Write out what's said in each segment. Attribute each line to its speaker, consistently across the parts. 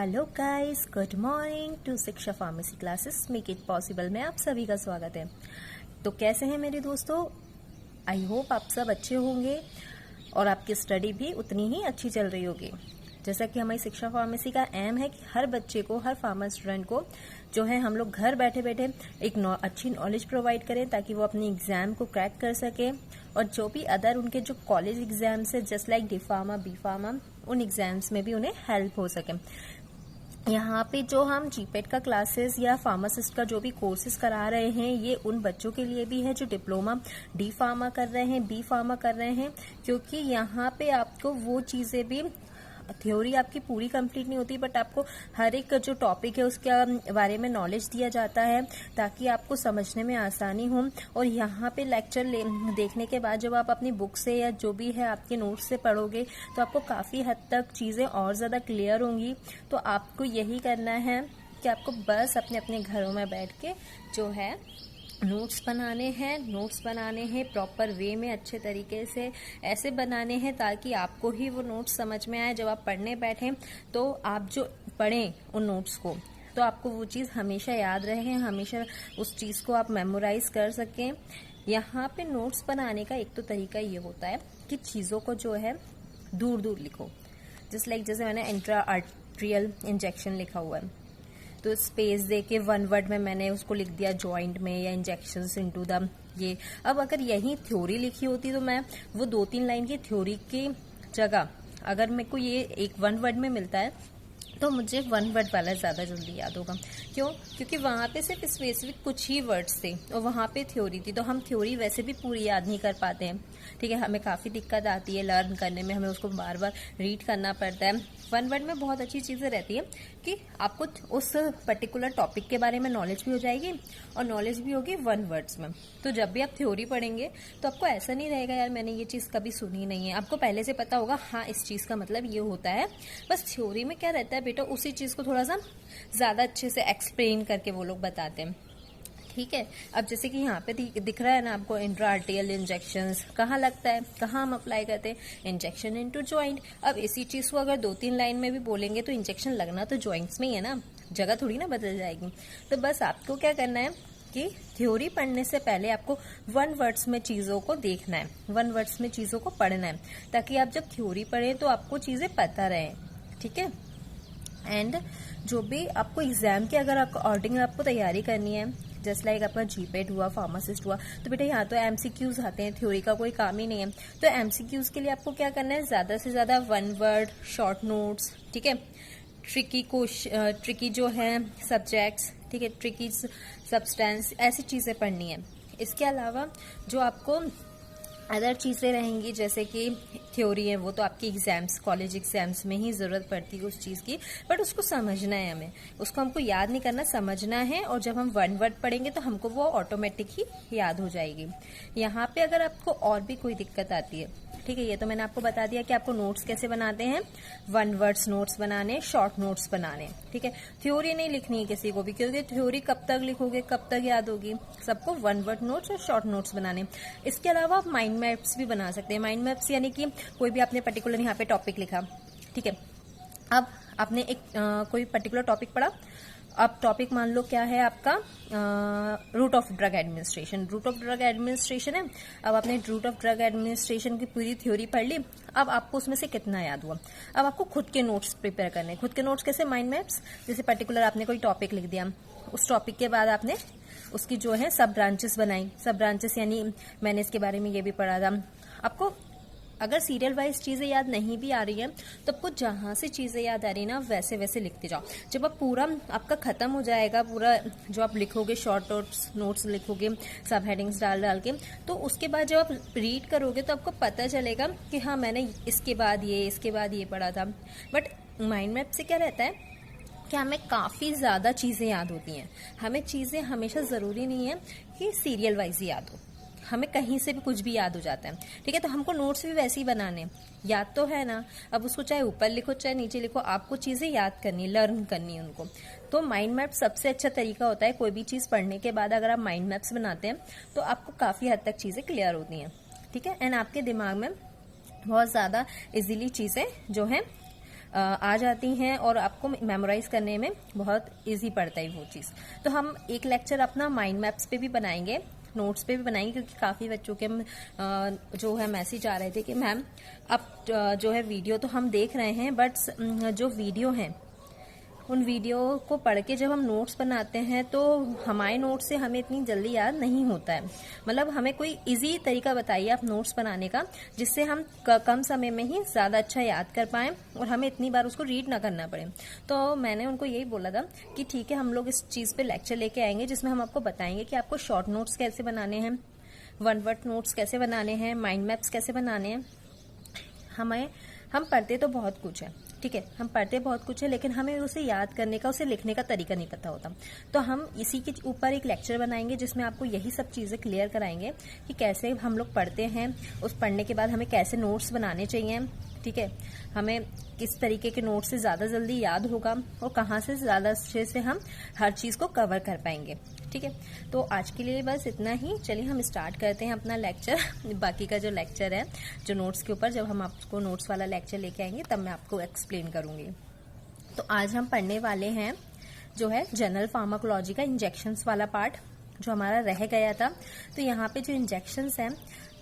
Speaker 1: Hello guys, good morning to Shiksha pharmacy classes make it possible में आप सभी का स्वागत है। तो कैसे हैं मेरे दोस्तों? आई होप आप सब अच्छे होंगे और आपकी स्टडी भी उतनी ही अच्छी चल रही होगी। जैसा कि हमारी शिक्षा फार्मेसी का एम है कि हर बच्चे को, हर फार्मा स्टूडेंट को जो है हम लोग घर बैठे बैठे एक अच्छी नॉलेज प्रोवाइड करें ताकि वो अपनी एग्जाम को क्रैक कर सके और जो भी अदर उनके जो कॉलेज एग्जाम्स है just like D pharma, B pharma, उन एग्जाम्स में भी उन्हें हेल्प हो सके। यहाँ पे जो हम जीपेट का क्लासेस या फार्मासिस्ट का जो भी कोर्सेज करा रहे हैं ये उन बच्चों के लिए भी है जो डिप्लोमा डी फार्मा कर रहे हैं, बी फार्मा कर रहे हैं, क्योंकि यहाँ पे आपको वो चीजें भी, थ्योरी आपकी पूरी कंप्लीट नहीं होती बट आपको हर एक जो टॉपिक है उसके बारे में नॉलेज दिया जाता है ताकि आपको समझने में आसानी हो। और यहाँ पे लेक्चर देखने के बाद जब आप अपनी बुक से या जो भी है आपके नोट्स से पढ़ोगे तो आपको काफी हद तक चीजें और ज्यादा क्लियर होंगी। तो आपको यही करना है कि आपको बस अपने अपने घरों में बैठ के जो है नोट्स बनाने हैं प्रॉपर वे में, अच्छे तरीके से ऐसे बनाने हैं ताकि आपको ही वो नोट्स समझ में आए। जब आप पढ़ने बैठें तो आप जो पढ़ें उन नोट्स को तो आपको वो चीज़ हमेशा याद रहे, हमेशा उस चीज़ को आप मेमोराइज कर सकें। यहाँ पे नोट्स बनाने का एक तो तरीका ये होता है कि चीज़ों को जो है दूर दूर लिखो। जैसे मैंने इंट्रा आर्ट्रियल इंजेक्शन लिखा हुआ है तो स्पेस दे के वन वर्ड में मैंने उसको लिख दिया जॉइंट में या इंजेक्शंस इनटू द ये। अब अगर यही थ्योरी लिखी होती तो मैं वो 2-3 लाइन की थ्योरी की जगह अगर मेरे को ये एक वन वर्ड में मिलता है तो मुझे वन वर्ड वाला ज्यादा जल्दी याद होगा। क्यों? क्योंकि वहां पे सिर्फ स्पेसिफिक कुछ ही वर्ड्स थे और वहां पे थ्योरी थी, तो हम थ्योरी वैसे भी पूरी याद नहीं कर पाते हैं। ठीक है, हमें काफी दिक्कत आती है लर्न करने में, हमें उसको बार बार रीड करना पड़ता है। वन वर्ड में बहुत अच्छी चीजें रहती है कि आपको उस पर्टिकुलर टॉपिक के बारे में नॉलेज भी हो जाएगी और नॉलेज भी होगी वन वर्ड्स में। तो जब भी आप थ्योरी पढ़ेंगे तो आपको ऐसा नहीं रहेगा यार मैंने ये चीज कभी सुनी नहीं है, आपको पहले से पता होगा हाँ इस चीज का मतलब ये होता है। बस थ्योरी में क्या रहता है बेटा, उसी चीज को थोड़ा सा ज्यादा अच्छे से एक्सप्लेन करके वो लोग बताते हैं। ठीक है, अब जैसे कि यहाँ पे दिख रहा है ना आपको इंट्रा आर्टियल इंजेक्शंस कहाँ लगता है, कहाँ हम अप्लाई करते हैं, इंजेक्शन इनटू जॉइंट। अब इसी चीज को अगर 2-3 लाइन में भी बोलेंगे तो इंजेक्शन लगना तो जॉइंट्स में ही है ना, जगह थोड़ी ना बदल जाएगी। तो बस आपको क्या करना है कि थ्योरी पढ़ने से पहले आपको वन वर्ड्स में चीजों को देखना है, वन वर्ड्स में चीजों को पढ़ना है ताकि आप जब थ्योरी पढ़ें तो आपको चीजें पता रहे। ठीक है, एंड जो भी आपको एग्जाम के अगर अकॉर्डिंग आपको तैयारी करनी है, जस्ट लाइक आपका जीपेट हुआ, फार्मासिस्ट हुआ, तो बेटा यहाँ तो एमसीक्यूज आते हैं, थ्योरी का कोई काम ही नहीं है। तो एमसीक्यूज के लिए आपको क्या करना है, ज्यादा से ज्यादा वन वर्ड शॉर्ट नोट्स, ठीक है, ट्रिकी जो है सब्जेक्ट्स, ठीक है, ट्रिकी सब्सटेंस, ऐसी चीजें पढ़नी है। इसके अलावा जो आपको अदर चीजें रहेंगी जैसे कि थ्योरी है वो तो आपकी एग्जाम्स, कॉलेज एग्जाम्स में ही जरूरत पड़ती है उस चीज की, बट उसको समझना है हमें, उसको हमको याद नहीं करना, समझना है। और जब हम वन वर्ड पढ़ेंगे तो हमको वो ऑटोमेटिक ही याद हो जाएगी। यहाँ पे अगर आपको और भी कोई दिक्कत आती है, ठीक है, ये तो मैंने आपको बता दिया कि आपको नोट्स कैसे बनाते हैं, वन वर्ड्स नोट्स बनाने, शॉर्ट नोट्स बनाने। ठीक है, थ्योरी नहीं लिखनी है किसी को भी, क्योंकि थ्योरी कब तक लिखोगे, कब तक याद होगी। सबको वन वर्ड नोट्स और शॉर्ट नोट्स बनाने। इसके अलावा आप माइंड मैप्स भी बना सकते हैं। माइंड मैप्स यानी कि कोई भी आपने पर्टिकुलर यहाँ पे टॉपिक लिखा, ठीक है, अब आपने एक कोई पर्टिकुलर टॉपिक पढ़ा, अब टॉपिक मान लो क्या है आपका, root of drug administration. Root of drug administration है, अब आपने रूट ऑफ ड्रग एडमिनिस्ट्रेशन की पूरी थ्योरी पढ़ ली। अब आपको उसमें से कितना याद हुआ, अब आपको खुद के नोट्स प्रिपेयर करने। खुद के नोट्स कैसे, माइंड मैप्स, जैसे पर्टिकुलर आपने कोई टॉपिक लिख दिया, उस टॉपिक के बाद आपने उसकी जो है सब ब्रांचेस बनाई। सब ब्रांचेस यानी मैंने इसके बारे में ये भी पढ़ा था। आपको अगर सीरियल वाइज चीजें याद नहीं भी आ रही है तो आपको जहां से चीजें याद आ रही है ना वैसे वैसे लिखते जाओ। जब आप पूरा आपका खत्म हो जाएगा, पूरा जो आप लिखोगे शॉर्ट नोट्स लिखोगे सब हेडिंग्स डाल डाल के, तो उसके बाद जब आप रीड करोगे तो आपको पता चलेगा कि हाँ मैंने इसके बाद ये पढ़ा था। बट माइंड मैप से क्या रहता है कि हमें काफी ज्यादा चीजें याद होती हैं। हमें चीजें हमेशा जरूरी नहीं है कि सीरियल वाइज याद हो, हमें कहीं से भी कुछ भी याद हो जाता है। ठीक है, तो हमको नोट्स भी वैसे ही बनाने, याद तो है ना, अब उसको चाहे ऊपर लिखो चाहे नीचे लिखो, आपको चीजें याद करनी, लर्न करनी है उनको। तो माइंड मैप सबसे अच्छा तरीका होता है। कोई भी चीज पढ़ने के बाद अगर आप माइंड मैप्स बनाते हैं तो आपको काफी हद तक चीजें क्लियर होती हैं। ठीक है, एंड आपके दिमाग में बहुत ज्यादा इजीली चीजें जो है आ जाती हैं और आपको मेमोराइज करने में बहुत इजी पड़ता है वो चीज़। तो हम एक लेक्चर अपना माइंड मैप्स पे भी बनाएंगे, नोट्स पे भी बनाएंगे, क्योंकि काफ़ी बच्चों के जो है मैसेज आ रहे थे कि मैम अब जो है वीडियो तो हम देख रहे हैं, बट जो वीडियो हैं उन वीडियो को पढ़ के जब हम नोट्स बनाते हैं तो हमारे नोट्स से हमें इतनी जल्दी याद नहीं होता है। मतलब हमें कोई इजी तरीका बताइए आप नोट्स बनाने का, जिससे हम कम समय में ही ज़्यादा अच्छा याद कर पाएं और हमें इतनी बार उसको रीड ना करना पड़े। तो मैंने उनको यही बोला था कि ठीक है, हम लोग इस चीज़ पे लेक्चर लेके आएंगे जिसमें हम आपको बताएंगे कि आपको शॉर्ट नोट्स कैसे बनाने हैं, वन वर्ड नोट्स कैसे बनाने हैं, माइंड मैप्स कैसे बनाने हैं। हम पढ़ते तो बहुत कुछ है, ठीक है, हम पढ़ते बहुत कुछ है, लेकिन हमें उसे याद करने का, उसे लिखने का तरीका नहीं पता होता। तो हम इसी के ऊपर एक लेक्चर बनाएंगे जिसमें आपको यही सब चीज़ें क्लियर कराएंगे कि कैसे हम लोग पढ़ते हैं, उस पढ़ने के बाद हमें कैसे नोट्स बनाने चाहिए, ठीक है, हमें किस तरीके के नोट्स से ज़्यादा जल्दी याद होगा और कहाँ से ज़्यादा अच्छे से हम हर चीज़ को कवर कर पाएंगे, ठीक है। तो आज के लिए बस इतना ही। चलिए हम स्टार्ट करते हैं अपना लेक्चर। बाकी का जो लेक्चर है जो नोट्स के ऊपर, जब हम आपको नोट्स वाला लेक्चर लेके आएंगे तब मैं आपको एक्सप्लेन करूंगी। तो आज हम पढ़ने वाले हैं जो है जनरल फार्माकोलॉजी का इंजेक्शंस वाला पार्ट, जो हमारा रह गया था। तो यहाँ पे जो इंजेक्शंस हैं,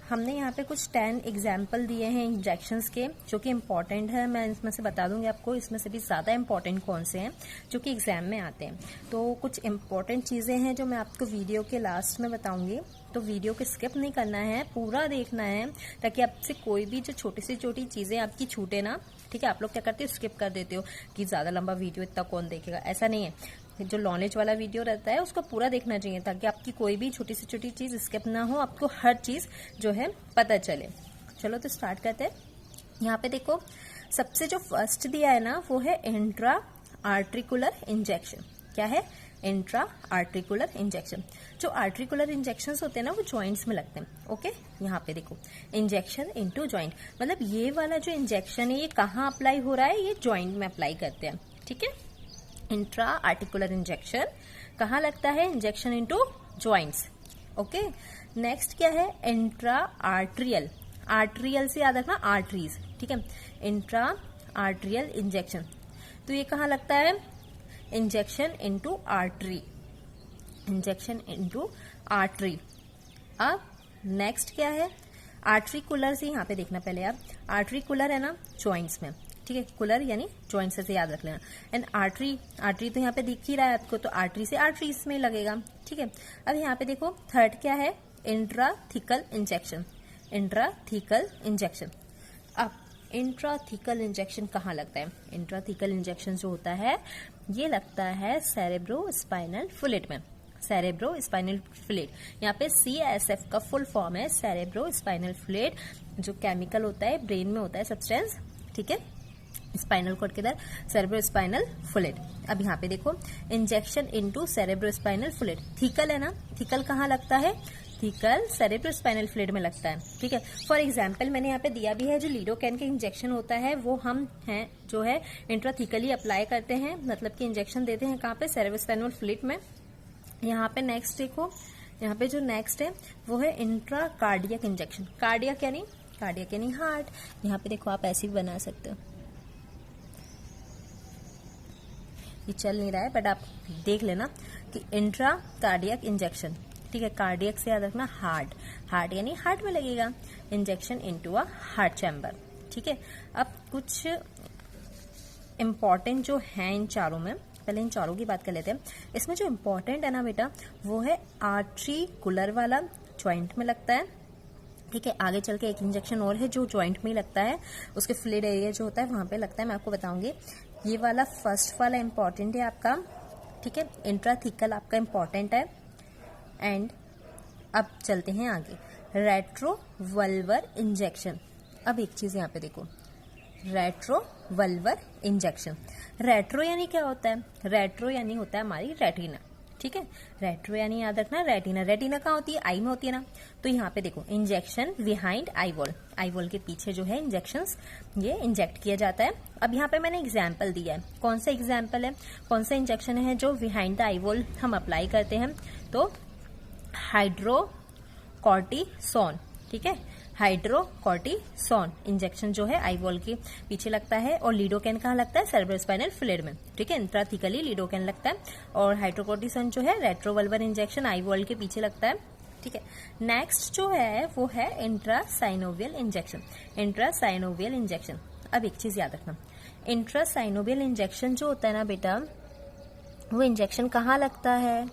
Speaker 1: हमने यहाँ पे कुछ 10 एग्जाम्पल दिए हैं इंजेक्शंस के, जो कि इम्पॉर्टेंट है। मैं इसमें से बता दूंगी आपको इसमें से भी ज़्यादा इम्पॉर्टेंट कौन से हैं जो कि एग्जाम में आते हैं। तो कुछ इम्पॉर्टेंट चीज़ें हैं जो मैं आपको वीडियो के लास्ट में बताऊंगी, तो वीडियो को स्किप नहीं करना है, पूरा देखना है, ताकि आपसे कोई भी जो छोटी से छोटी चीज़ें आपकी छूटे ना, ठीक है। आप लोग क्या करते हो, स्किप कर देते हो कि ज़्यादा लंबा वीडियो इतना कौन देखेगा, ऐसा नहीं है। जो नॉलेज वाला वीडियो रहता है उसको पूरा देखना चाहिए, ताकि आपकी कोई भी छोटी से छोटी चीज़ स्किप ना हो, आपको हर चीज़ जो है पता चले। चलो तो स्टार्ट करते हैं। यहाँ पे देखो, सबसे जो फर्स्ट दिया है ना वो है इंट्रा आर्ट्रिकुलर इंजेक्शन। क्या है? Intra articular injection. जो आर्ट्रिकुलर इंजेक्शंस होते हैं ना वो जॉइंट्स में लगते हैं, ओके। यहाँ पे देखो, इंजेक्शन इनटू जॉइंट, मतलब ये वाला जो इंजेक्शन है ये कहाँ अप्लाई हो रहा है, ये जॉइंट में अप्लाई करते हैं, ठीक है। इंट्रा आर्टिकुलर इंजेक्शन कहाँ लगता है? Injection into joints, okay. Next क्या है? इंट्रा आर्ट्रियल, आर्ट्रियल से याद रखना आर्टरीज, ठीक है। इंट्रा आर्ट्रियल इंजेक्शन, तो ये कहाँ लगता है? Injection into artery, injection into artery. अब नेक्स्ट क्या है? आर्ट्रिकुलर से यहाँ पे देखना पहले आप, आर्ट्रिकुलर है ना जॉइंट्स में, ठीक है। कुलर यानी जॉइंट से याद रख लेना। एंड आर्टरी, आर्टरी तो यहाँ पे दिख ही रहा है आपको, तो आर्टरी से आर्टरीज में लगेगा, ठीक है। अब यहाँ पे देखो थर्ड क्या है? Intrathecal injection, intrathecal injection. अब इंट्राथिकल इंजेक्शन कहाँ लगता है? इंट्राथिकल इंजेक्शन जो होता है ये लगता है सेरेब्रो स्पाइनल फ्लूइड में, सेरेब्रो स्पाइनल फ्लूइड। यहाँ पे CSF का फुल फॉर्म है सेरेब्रो स्पाइनल फ्लूइड, जो केमिकल होता है ब्रेन में होता है सब्सटेंस, ठीक है, स्पाइनल कॉर्ड के अंदर सेरेब्रो स्पाइनल फ्लूइड। अब यहाँ पे देखो, injection into cerebrospinal fluid. Thecal है ना, थीकल कहाँ लगता है? थीकल सेरेब्रो स्पाइनल फ्लूइड में लगता है, ठीक है। फॉर एग्जाम्पल मैंने यहाँ पे दिया भी है, जो लीडोकैन के इंजेक्शन होता है वो हम हैं जो है इंट्राथिकली अप्लाई करते हैं, मतलब कि इंजेक्शन देते हैं कहाँ पे? सेरेब्रो स्पाइनल फ्लूइड में। यहाँ पे नेक्स्ट देखो, यहाँ पे जो नेक्स्ट है वो है इंट्रा कार्डियक इंजेक्शन। कार्डियक यानी, कार्डियक यानी हार्ट। यहाँ पे देखो आप ऐसे भी बना सकते हो, ये चल नहीं रहा है बट आप देख लेना कि इंट्रा कार्डियक इंजेक्शन, ठीक है। कार्डियक से याद रखना हार्ट, हार्ट यानी हार्ट में लगेगा, injection into a heart chamber, ठीक है। अब कुछ इम्पॉर्टेंट जो है इन चारों में, पहले इन चारों की बात कर लेते हैं। इसमें जो इम्पोर्टेंट है ना बेटा वो है आर्ट्रिकुलर वाला, ज्वाइंट में लगता है, ठीक है। आगे चल के एक इंजेक्शन और है जो ज्वाइंट में ही लगता है, उसके फ्लूइड एरिया जो होता है वहां पे लगता है, मैं आपको बताऊंगी। ये वाला फर्स्ट वाला इम्पोर्टेंट है आपका, ठीक है। इंट्राथिकल आपका इम्पोर्टेंट है। एंड अब चलते हैं आगे, रेट्रोवल्वर इंजेक्शन। अब एक चीज यहाँ पे देखो, रेट्रोवल्वर इंजेक्शन। रेट्रो यानी क्या होता है? रेट्रो यानी होता है हमारी रेटिना, ठीक है। रेट्रो यानी याद रखना रेटिना, रेटिना कहाँ होती है? आई में होती है ना। तो यहाँ पे देखो, injection behind eye wall, eye wall के पीछे जो है इंजेक्शंस ये इंजेक्ट किया जाता है। अब यहाँ पे मैंने एग्जाम्पल दिया है, कौन सा एग्जाम्पल है, कौन सा इंजेक्शन है जो बिहाइंड द आई वॉल हम अप्लाई करते हैं? तो हाइड्रोकॉर्टिसोन, ठीक है, हाइड्रोकॉर्टिसोन इंजेक्शन जो है आई वॉल के पीछे लगता है, और लिडोकैन कहाँ लगता है, सेरेब्रोस्पाइनल फ्लूइड में, ठीक है, इंट्राथिकली लिडोकैन लगता है, और हाइड्रोकॉर्टिसोन जो है रेट्रोवल्वर इंजेक्शन आई वॉल के पीछे लगता है, ठीक है। नेक्स्ट जो है वो है इंट्रासाइनोवियल इंजेक्शन। इंट्रासाइनोवियल इंजेक्शन, अब एक चीज याद रखना, इंट्रासाइनोवियल इंजेक्शन जो होता है ना बेटा, वो इंजेक्शन कहाँ लगता है,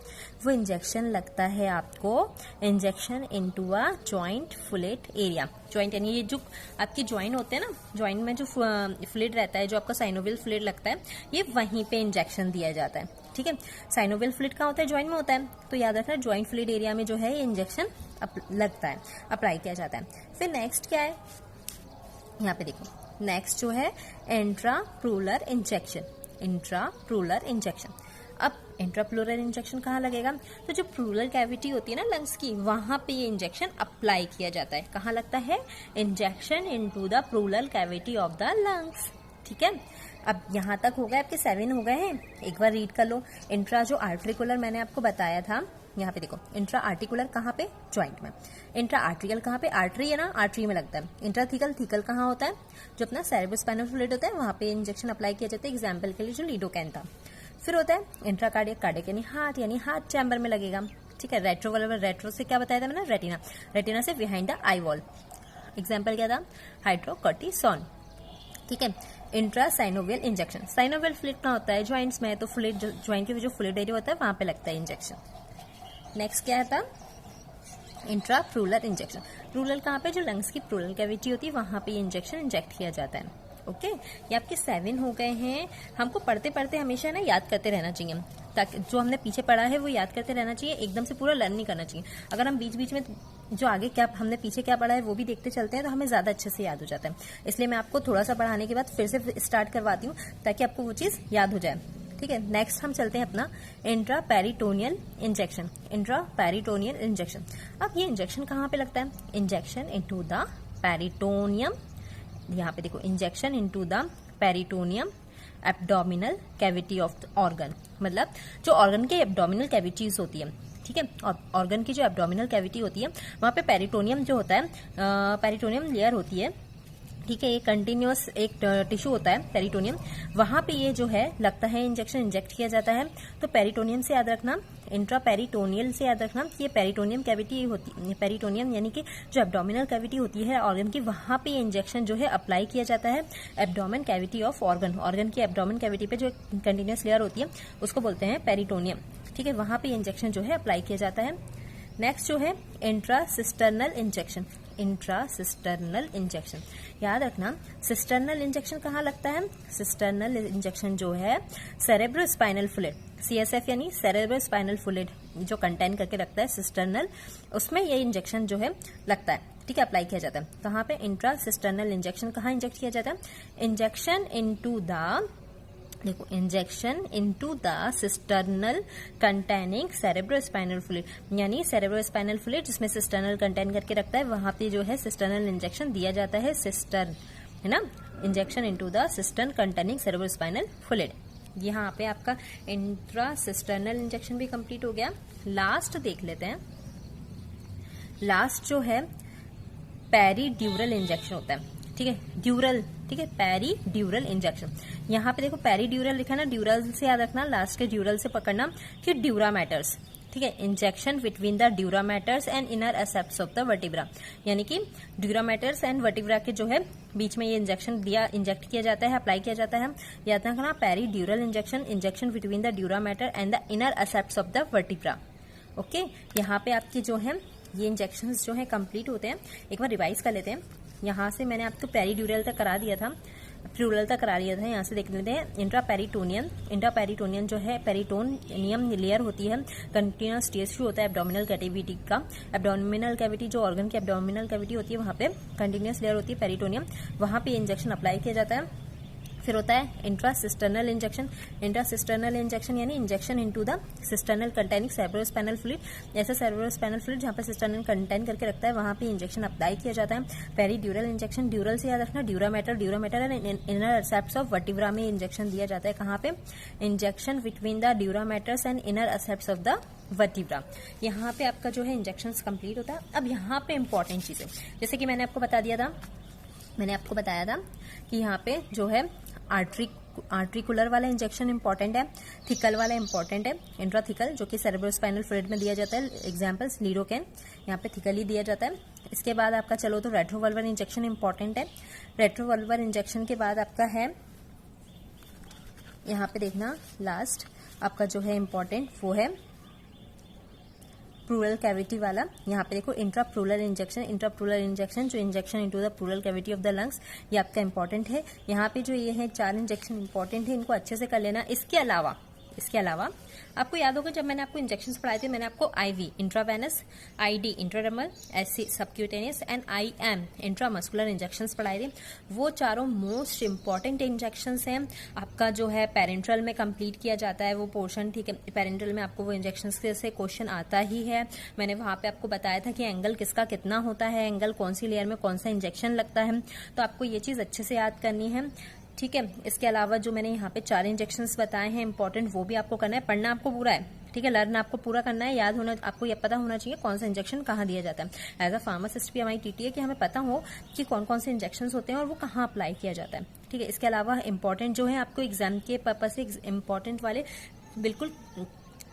Speaker 1: वो इंजेक्शन लगता है आपको injection into a joint fluid area. Joint यानी ये जो आपके जॉइंट होते हैं ना, जॉइंट में जो फ्लूइड रहता है, जो आपका साइनोवियल फ्लूइड लगता है, ये वहीं पे इंजेक्शन दिया जाता है, ठीक है। साइनोवियल फ्लूइड कहाँ होता है, जॉइंट में होता है, तो याद रखना जॉइंट फ्लूइड एरिया में जो है ये इंजेक्शन लगता है, अप्लाई किया जाता है। फिर नेक्स्ट क्या है, यहाँ पे देखो, नेक्स्ट जो है इंट्राप्लूरल इंजेक्शन। इंट्राप्लूरल इंजेक्शन, अब इंट्राप्लूरल इंजेक्शन कहाँ लगेगा, तो जो प्लूरल कैविटी होती है ना लंग्स की, वहां पे ये इंजेक्शन अप्लाई किया जाता है। कहाँ लगता है, injection into the pleural cavity of the lungs, ठीक है। अब यहाँ तक हो गए, आपके 7 हो गए हैं, एक बार रीड कर लो। इंट्रा जो आर्टिकुलर मैंने आपको बताया था, यहाँ पे देखो, इंट्रा आर्टिकुलर कहाँ पे, जॉइंट में। इंट्रा आर्ट्रिकल कहाँ पे, आर्टरी है ना, आर्टरी में लगता है। इंट्राथिकल, थिकल कहाँ होता है, जो अपना सेरेब्रोस्पाइनल फ्लूइड होता है, वहां पे इंजेक्शन अप्लाई किया जाता है। एग्जाम्पल के लिए जो लिडोकैन था। फिर होता है इंट्राकार्डियक, कार्डियक यानी हार्ट चैम्बर में लगेगा, ठीक है। रेट्रोवल्वर, रेट्रो से क्या बताया था मैंने, रेटिना, रेटिना से behind the eye wall. Example क्या था, हाइड्रोकॉर्टिसोन, ठीक है। इंट्रासाइनोवियल इंजेक्शन, साइनोवियल फ्लूइड कहाँ होता है, ज्वाइंट्स में, तो फ्लूइड ज्वाइंट के जो फ्लूइड एरिया होता है वहां पे लगता है इंजेक्शन। नेक्स्ट क्या था, इंट्राप्लूरल इंजेक्शन। प्लूरल कहाँ पे, जो लंग्स की प्लूरल कैविटी होती है वहां पे इंजेक्शन इंजेक्ट किया जाता है, ओके। ये आपके 7 हो गए हैं। हमको पढ़ते पढ़ते हमेशा ना याद करते रहना चाहिए, ताकि जो हमने पीछे पढ़ा है वो याद करते रहना चाहिए, एकदम से पूरा लर्न नहीं करना चाहिए। अगर हम बीच बीच में जो आगे क्या हमने पीछे क्या पढ़ा है वो भी देखते चलते हैं, तो हमें ज्यादा अच्छे से याद हो जाता है। इसलिए मैं आपको थोड़ा सा पढ़ाने के बाद फिर से स्टार्ट करवाती हूँ, ताकि आपको वो चीज याद हो जाए, ठीक है। नेक्स्ट हम चलते हैं अपना इंट्रापेरिटोनियल इंजेक्शन। इंट्रापेरिटोनियल इंजेक्शन, अब ये इंजेक्शन कहाँ पे लगता है, इंजेक्शन इनटू द पेरिटोनियम। यहाँ पे देखो, injection into the peritoneum abdominal cavity of the organ, मतलब जो ऑर्गन के एब्डोमिनल कैविटीज होती है, ठीक है। और ऑर्गन की जो एब्डोमिनल कैविटी होती है वहां पे पेरिटोनियम जो होता है, पेरिटोनियम लेयर होती है, ठीक है। ये कंटिन्यूअस एक टिश्यू होता है पेरिटोनियम, वहां पे ये जो है लगता है इंजेक्शन इंजेक्ट किया जाता है। तो पेरिटोनियम से याद रखना, इंट्रापेरिटोनियल से याद रखना कि ये पेरिटोनियम कैविटी होती है। पेरिटोनियम यानी कि जो एब्डोमिनल कैविटी होती है ऑर्गन की, वहां पे इंजेक्शन जो है अप्लाई किया जाता है। Abdomen cavity of organ, organ की एब्डोमेन कैविटी पे जो कंटिन्यूअस लेयर होती है उसको बोलते हैं पेरिटोनियम, ठीक है। वहां पे इंजेक्शन जो है अप्लाई किया जाता है। नेक्स्ट जो है इंट्रासिस्टर्नल इंजेक्शन। इंट्रासिस्टर्नल इंजेक्शन, याद रखना, सिस्टर्नल इंजेक्शन कहाँ लगता है, सिस्टर्नल इंजेक्शन जो है सेरेब्रोस्पाइनल फ्लूइड, सीएसएफ यानी सेरेब्रोस्पाइनल फ्लूइड जो कंटेन करके रखता है सिस्टर्नल, उसमें ये इंजेक्शन जो है लगता है, ठीक है, अप्लाई किया जाता है। कहाँ पे, इंट्रासिस्टर्नल इंजेक्शन कहाँ इंजेक्ट किया जाता है, इंजेक्शन इनटू द, देखो, injection into the cisternal containing cerebrospinal fluid, यानी सेरेब्रोस्पाइनल फ्लूइड जिसमें सिस्टर्नल कंटेन करके रखता है, वहां पे जो है सिस्टर्नल इंजेक्शन दिया जाता है, सिस्टर्न है ना, injection into the cistern containing cerebrospinal fluid. यहाँ पे आपका इंट्रासिस्टर्नल इंजेक्शन भी कंप्लीट हो गया। लास्ट देख लेते हैं, लास्ट जो है पेरीड्यूरल इंजेक्शन होता है, ठीक है, ड्यूरल, ठीक है, पेरीड्यूरल इंजेक्शन। यहाँ पे देखो पेरीड्यूरल लिखा ना, ड्यूरल से याद रखना, लास्ट के ड्यूरल से पकड़ना कि ड्यूरा मैटर्स, ठीक है। Injection between the dura maters and inner aspects of the vertebra, यानी कि ड्यूरा मैटर्स एंड वर्टिब्रा के जो है बीच में ये इंजेक्शन इंजेक्ट किया जाता है, अप्लाई किया जाता है। याद रखना, peridural injection, injection between the dura mater and the inner aspects of the vertebra, okay. यहाँ पे आपके जो है ये इंजेक्शन जो है कंप्लीट होते हैं। एक बार रिवाइज कर लेते हैं। यहाँ से मैंने आपको पेरीड्यूरल तक करा दिया था, प्लूरल तक करा दिया था। यहाँ से देख लेते हैं इंट्रापेरिटोनियम। इंट्रापेरिटोनियम जो है पेरिटोनियम लेयर होती है, कंटिन्यूअस टिश्यू होता है एब्डोमिनल कैविटी का। एब्डोमिनल कैविटी जो ऑर्गन की एब्डोमिनल कैविटी होती है वहां पे कंटिन्यूअस लेयर होती है पेरिटोनियम, वहां पे इंजेक्शन अप्लाई किया जाता है। फिर होता है इंट्रासिस्टर्नल इंजेक्शन। इंट्रासिस्टर्नल इंजेक्शन यानी injection into the cisternal containing cerebrospinal fluid. ऐसा सेरेब्रोस्पाइनल फ्लूइड जहाँ पर सिस्टर्नल कंटेन करके रखता है वहां पे इंजेक्शन अप्लाई किया जाता है। पेरीड्यूरल इंजेक्शन, ड्यूरल से याद रखना, dura mater and inner aspects of vertebra में इंजेक्शन दिया जाता है। कहाँ पे? Injection between the dura maters and inner aspects of the vertebra. यहाँ पे आपका जो है इंजेक्शन कंप्लीट होता है। अब यहाँ पे इंपॉर्टेंट चीजें, जैसे कि मैंने आपको बताया था कि यहाँ पे जो है आर्ट्रिकुलर वाला इंजेक्शन इंपॉर्टेंट है, थिकल वाला इंपॉर्टेंट है। इंट्राथिकल जो कि सेरेब्रोस्पाइनल फ्लूइड में दिया जाता है, एग्जांपल्स लीडोकैन, यहाँ पे थिकल ही दिया जाता है। इसके बाद आपका चलो तो रेट्रोवल्वर इंजेक्शन इंपॉर्टेंट है। रेट्रोवल्वर इंजेक्शन के बाद आपका है यहाँ पे देखना लास्ट आपका जो है इंपॉर्टेंट वो है प्लूरल कैविटी वाला। यहाँ पे देखो इंट्राप्लूरल इंजेक्शन जो injection into the pleural cavity of the lungs, ये आपका इंपॉर्टेंट है। यहाँ पे जो ये है 4 इंजेक्शन इंपॉर्टेंट है, इनको अच्छे से कर लेना। इसके अलावा आपको याद होगा जब मैंने आपको इंजेक्शंस पढ़ाए थे, मैंने आपको IV intravenous, ID intradermal, SC subcutaneous and IM intramuscular injections पढ़ाए थे। वो चारों मोस्ट इंपॉर्टेंट इंजेक्शंस हैं। आपका जो है पेरेंट्रल में कंप्लीट किया जाता है वो पोर्शन, ठीक है। पेरेंट्रल में आपको वो इंजेक्शंस से क्वेश्चन आता ही है। मैंने वहां पे आपको बताया था कि एंगल किसका कितना होता है, एंगल कौन सी लेयर में कौन सा इंजेक्शन लगता है, तो आपको ये चीज अच्छे से याद करनी है, ठीक है। इसके अलावा जो मैंने यहाँ पे 4 इंजेक्शंस बताए हैं इंपॉर्टेंट, वो भी आपको करना है। पढ़ना आपको पूरा है, ठीक है। लर्न आपको पूरा करना है, याद होना, आपको ये पता होना चाहिए कौन सा इंजेक्शन कहाँ दिया जाता है। एज अ फार्मासिस्ट भी हमारी टीटी है कि हमें पता हो कि कौन कौन से इंजेक्शन होते हैं और वो कहाँ अप्लाई किया जाता है, ठीक है। इसके अलावा इंपॉर्टेंट जो है आपको एग्जाम के पर्पज से इंपॉर्टेंट वाले बिल्कुल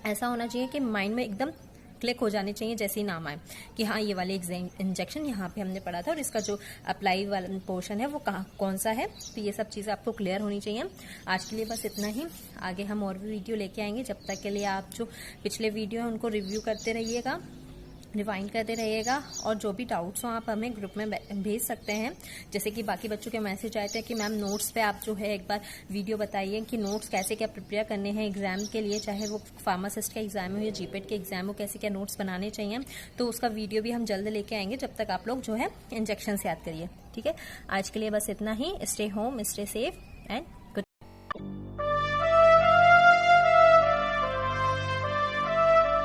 Speaker 1: ऐसा होना चाहिए कि माइंड में एकदम क्लिक हो जाने चाहिए जैसे ही नाम आए कि हाँ ये वाले इंजेक्शन यहाँ पे हमने पढ़ा था और इसका जो अप्लाई वाला पोर्शन है वो कहाँ कौन सा है। तो ये सब चीजें आपको क्लियर होनी चाहिए। आज के लिए बस इतना ही, आगे हम और भी वीडियो लेके आएंगे। जब तक के लिए आप जो पिछले वीडियो है उनको रिव्यू करते रहिएगा, रिवाइंड करते रहिएगा, और जो भी डाउट्स हो आप हमें ग्रुप में भेज सकते हैं। जैसे कि बाकी बच्चों के मैसेज आए थे कि मैम नोट्स पे आप जो है एक बार वीडियो बताइए कि नोट्स कैसे क्या प्रिपेयर करने हैं एग्जाम के लिए, चाहे वो फार्मासिस्ट का एग्जाम हो या जीपेट के एग्जाम हो, कैसे क्या नोट्स बनाने चाहिए। तो उसका वीडियो भी हम जल्द लेके आएंगे। जब तक आप लोग जो है इंजेक्शन याद करिए, ठीक है। आज के लिए बस इतना ही। Stay home, stay safe and